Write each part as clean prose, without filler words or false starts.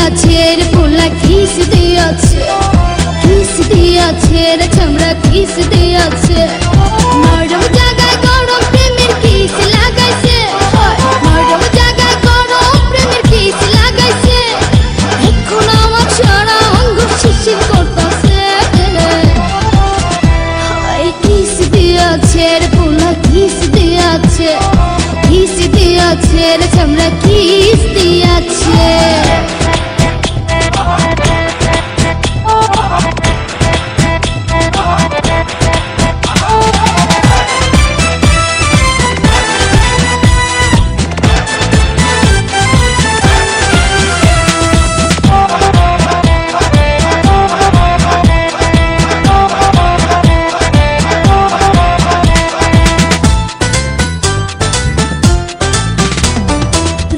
দিয়াছে রে পোলা কিস দিয়াছে, কিস দিয়াছে রে চামড়া কিস দিয়াছে। নরম জায়গায় গরম প্রেমের কিস লাগাইছে, নরম জায়গায় গরম প্রেমের কিস লাগাইছে। এখন আমার সারা অঙ্গ শিরশির করতেছে। কিস দিয়াছে রে পোলা কিস দিয়াছে, কিস দিয়াছে রে চামড়া কিস দিয়াছে।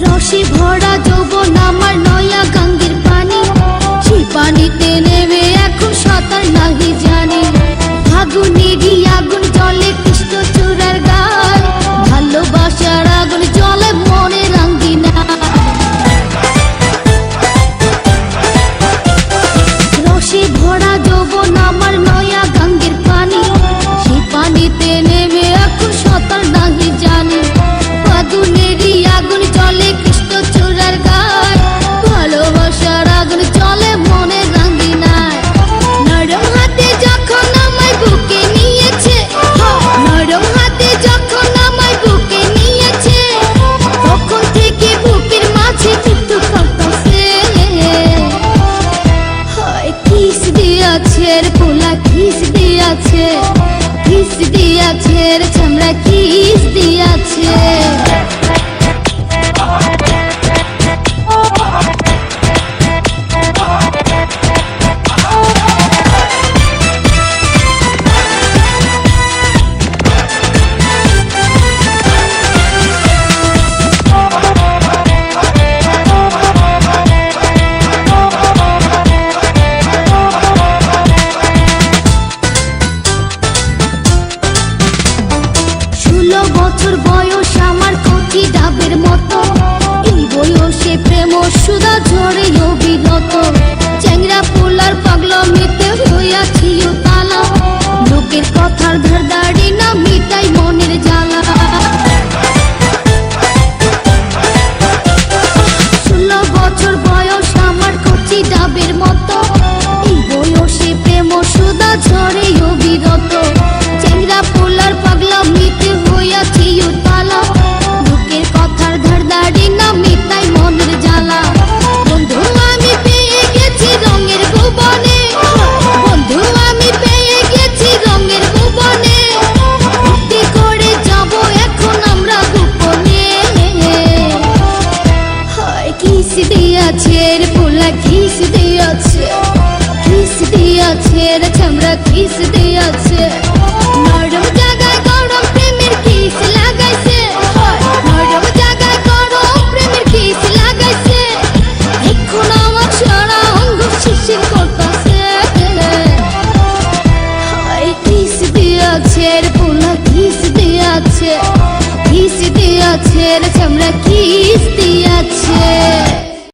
রসে ভরা যৌবন আমার নয়া গঙ্গের পানি, সেই পানিতে নেমে এখন সাঁতার নাহি জানি। আগুনেরই আগুন জলে কৃষ্ণ চূড়ার গান, ভালোবাসার আগুন জলে মনে রাঙ্গিনা। রসে ভরা যৌবন আমার নয়া গঙ্গের পানি, সেই পানিতে নেমে এখন সাঁতার নাহি জানি। আগুনেরই আগুন জলে কৃষ্ণ চূড়ার গান, ভালোবাসার আগুন জলে মনে রাঙ্গিনায়। নরম হাতে যখন আমায় বুকে নিয়েছে, নরম হাতে যখন আমায় বুকে নিয়েছে, তখন থেকে বুকের মাঝে চিত্ত করতেছে। কিস দিয়াছে রে পোলা কিস দিয়াছে, কিস দিয়াছে রে চামড়া কিস দিয়াছে। বছর বয়স আমার কচি ডাবের মতো, এই বয়সে প্রেম সুধা ঝরে অবিরত। চ্যাংরা পোলার পাগলামিতে হইয়াছি তালা, লোকের কথার ধারদাড়ি না মিটাই মনের জ্বালা। 16 বছর বয়স আমার কচি ডাবের মতো, এই বয়সে প্রেম সুধা ঝরে অবিরত। চ্যাংরা পোলার পাগলামিতে হইয়াছি তালা, লোকের কথার ধারদাড়ি না মিটাই মনের জ্বালা। বন্ধু আমি পেয়ে গেছি রঙের ভুবনে, বন্ধু আমি পেয়ে গেছি রঙের ভুবনে। ভক্তি করে যাব এখন আমরা গোপনে। কিস দিয়াছে রে পোলা কিস দিয়াছে, কিস দিয়াছে রে চামড়া কিস দিয়াছে। নরম জায়গায় গরম প্রেমের কিস লাগাইছে, নরম জায়গায় গরম প্রেমের কিস লাগাইছে। এখন আমার সারা অঙ্গ শিরশির করতেছে। কিস দিয়াছে রে পোলা কিস দিয়াছে, কিস দিয়াছে রে চামড়া কিস দিয়াছে।